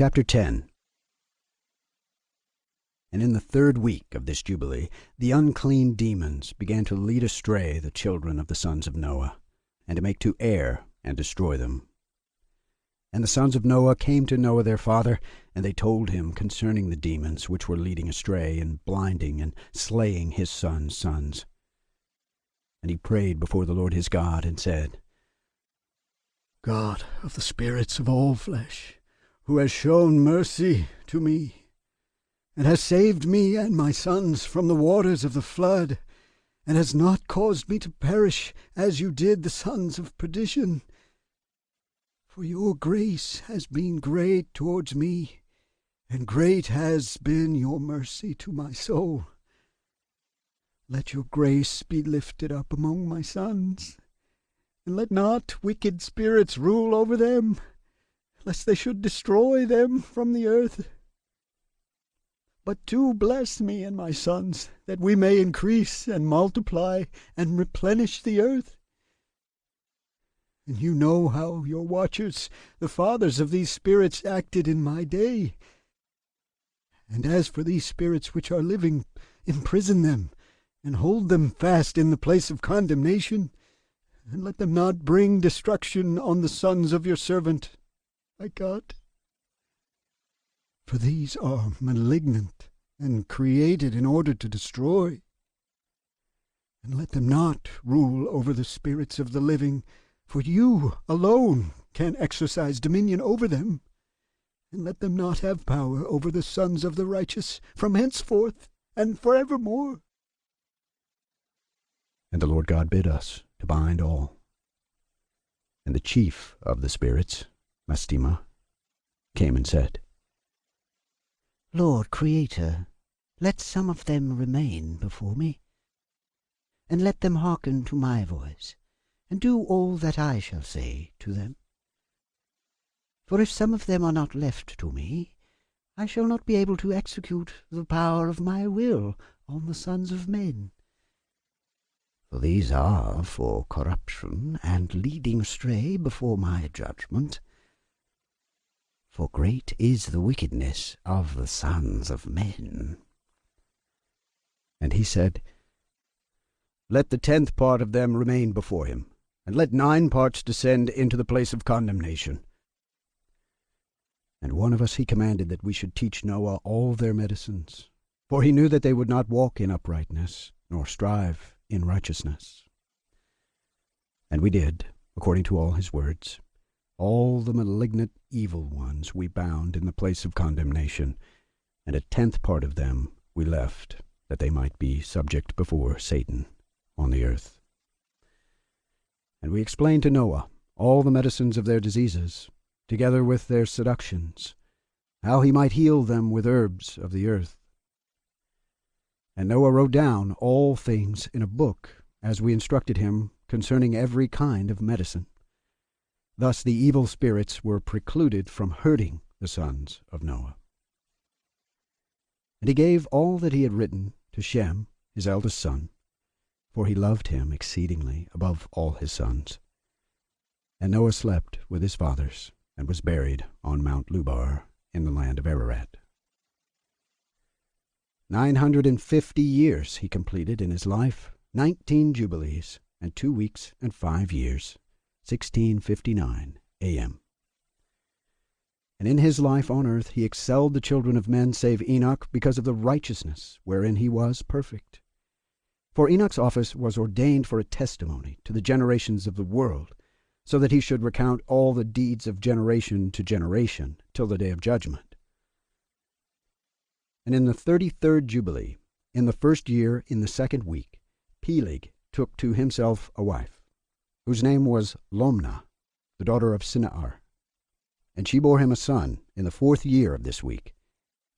Chapter 10. And in the 3rd week of this Jubilee, the unclean demons began to lead astray the children of the sons of Noah, and to make to err and destroy them. And the sons of Noah came to Noah their father, and they told him concerning the demons which were leading astray, and blinding and slaying his sons' sons. And he prayed before the Lord his God, and said, God of the spirits of all flesh, who has shown mercy to me, and has saved me and my sons from the waters of the flood, and has not caused me to perish as you did the sons of perdition. For your grace has been great towards me, and great has been your mercy to my soul. Let your grace be lifted up among my sons, and let not wicked spirits rule over them, lest they should destroy them from the earth. But do bless me and my sons, that we may increase and multiply and replenish the earth. And you know how your watchers, the fathers of these spirits, acted in my day. And as for these spirits which are living, imprison them, and hold them fast in the place of condemnation, and let them not bring destruction on the sons of your servant, my God. For these are malignant and created in order to destroy. And let them not rule over the spirits of the living, for you alone can exercise dominion over them. And let them not have power over the sons of the righteous from henceforth and forevermore. And the Lord God bid us to bind all. And the chief of the spirits, Mastema, came and said, Lord Creator, let some of them remain before me, and let them hearken to my voice, and do all that I shall say to them. For if some of them are not left to me, I shall not be able to execute the power of my will on the sons of men. For these are for corruption and leading astray before my judgment. For great is the wickedness of the sons of men. And he said, Let the 10th part of them remain before him, and let 9 parts descend into the place of condemnation. And one of us he commanded that we should teach Noah all their medicines, for he knew that they would not walk in uprightness, nor strive in righteousness. And we did, according to all his words. All the malignant evil ones we bound in the place of condemnation, and a 10th part of them we left, that they might be subject before Satan on the earth. And we explained to Noah all the medicines of their diseases, together with their seductions, how he might heal them with herbs of the earth. And Noah wrote down all things in a book, as we instructed him concerning every kind of medicine. Thus the evil spirits were precluded from hurting the sons of Noah. And he gave all that he had written to Shem, his eldest son, for he loved him exceedingly above all his sons. And Noah slept with his fathers, and was buried on Mount Lubar in the land of Ararat. 950 years he completed in his life, 19 jubilees, and 2 weeks and 5 years, 1659 a.m. And in his life on earth he excelled the children of men save Enoch because of the righteousness wherein he was perfect. For Enoch's office was ordained for a testimony to the generations of the world, so that he should recount all the deeds of generation to generation till the day of judgment. And in the 33rd Jubilee, in the 1st year, in the 2nd week, Peleg took to himself a wife, whose name was Lomna, the daughter of Sinnar. And she bore him a son in the 4th year of this week,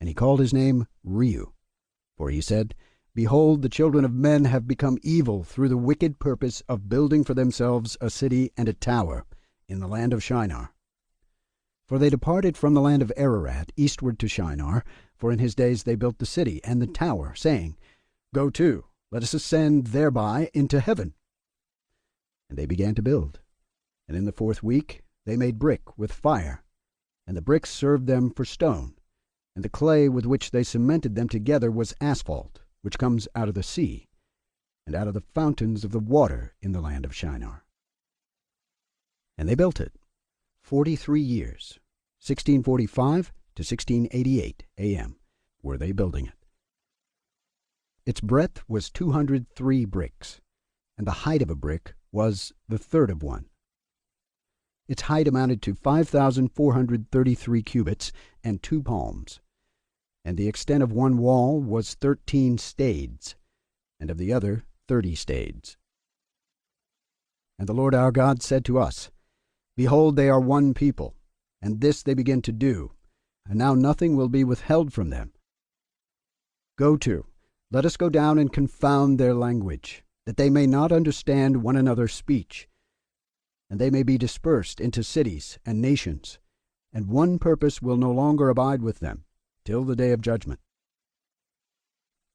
and he called his name Reu. For he said, Behold, the children of men have become evil through the wicked purpose of building for themselves a city and a tower in the land of Shinar. For they departed from the land of Ararat eastward to Shinar, for in his days they built the city and the tower, saying, Go to, let us ascend thereby into heaven. And they began to build. And in the 4th week they made brick with fire, And the bricks served them for stone, and the clay with which they cemented them together was asphalt, which comes out of the sea, and out of the fountains of the water in the land of Shinar. And they built it 43 years, 1645 to 1688 A.M., were they building it. Its breadth was 203 bricks, and the height of a brick was the third of one. Its height amounted to 5,433 cubits and 2 palms, and the extent of one wall was 13 stades, and of the other 30 stades. And the Lord our God said to us, Behold, they are one people, and this they begin to do, and now nothing will be withheld from them. Go to, let us go down and confound their language, that they may not understand one another's speech, and they may be dispersed into cities and nations, and one purpose will no longer abide with them, till the day of judgment.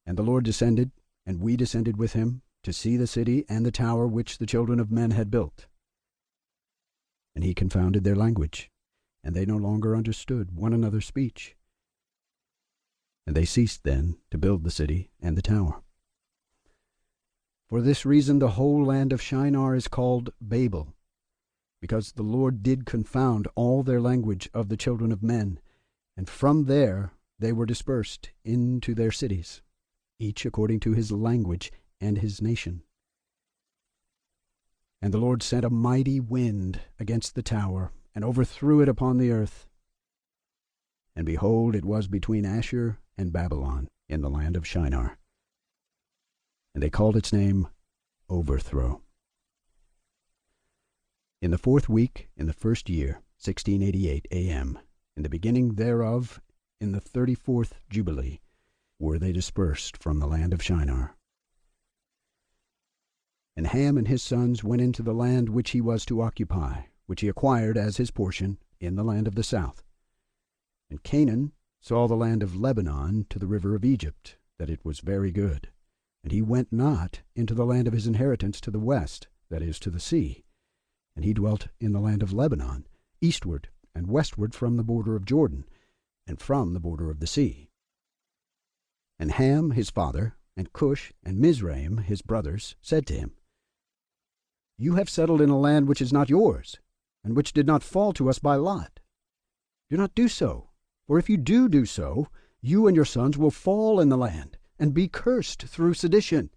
And the Lord descended, and we descended with him, to see the city and the tower which the children of men had built. And he confounded their language, and they no longer understood one another's speech. And they ceased then to build the city and the tower. For this reason the whole land of Shinar is called Babel, because the Lord did confound all their language of the children of men, and from there they were dispersed into their cities, each according to his language and his nation. And the Lord sent a mighty wind against the tower, and overthrew it upon the earth. And behold, it was between Ashur and Babylon, in the land of Shinar. And they called its name Overthrow. In the 4th week, in the 1st year, 1688 A.M., in the beginning thereof, in the 34th Jubilee, were they dispersed from the land of Shinar. And Ham and his sons went into the land which he was to occupy, which he acquired as his portion in the land of the south. And Canaan saw the land of Lebanon to the river of Egypt, that it was very good. And he went not into the land of his inheritance to the west, that is, to the sea. And he dwelt in the land of Lebanon, eastward and westward from the border of Jordan, and from the border of the sea. And Ham his father, and Cush and Mizraim his brothers, said to him, You have settled in a land which is not yours, and which did not fall to us by lot. Do not do so, for if you do so, you and your sons will fall in the land, and be cursed through sedition.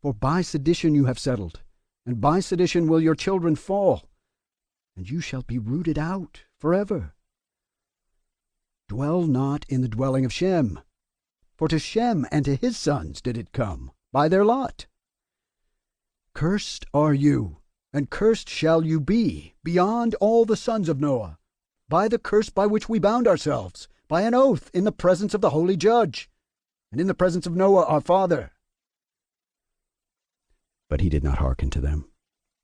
For by sedition you have settled, and by sedition will your children fall, and you shall be rooted out forever. Dwell not in the dwelling of Shem, for to Shem and to his sons did it come, by their lot. Cursed are you, and cursed shall you be, beyond all the sons of Noah, by the curse by which we bound ourselves, by an oath in the presence of the holy judge, and in the presence of Noah our father. But he did not hearken to them,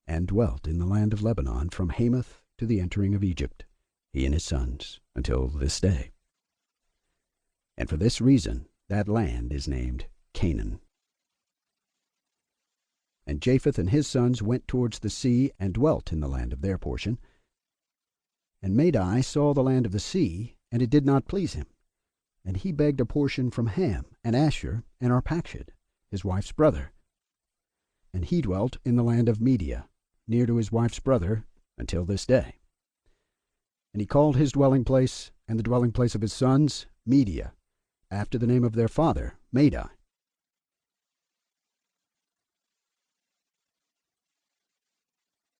and dwelt in the land of Lebanon from Hamath to the entering of Egypt, he and his sons, until this day. And for this reason that land is named Canaan. And Japheth and his sons went towards the sea, and dwelt in the land of their portion. And Madai saw the land of the sea, and it did not please him. And he begged a portion from Ham, and Ashur, and Arpachshad, his wife's brother. And he dwelt in the land of Media, near to his wife's brother, until this day. And he called his dwelling place, and the dwelling place of his sons, Media, after the name of their father, Madai.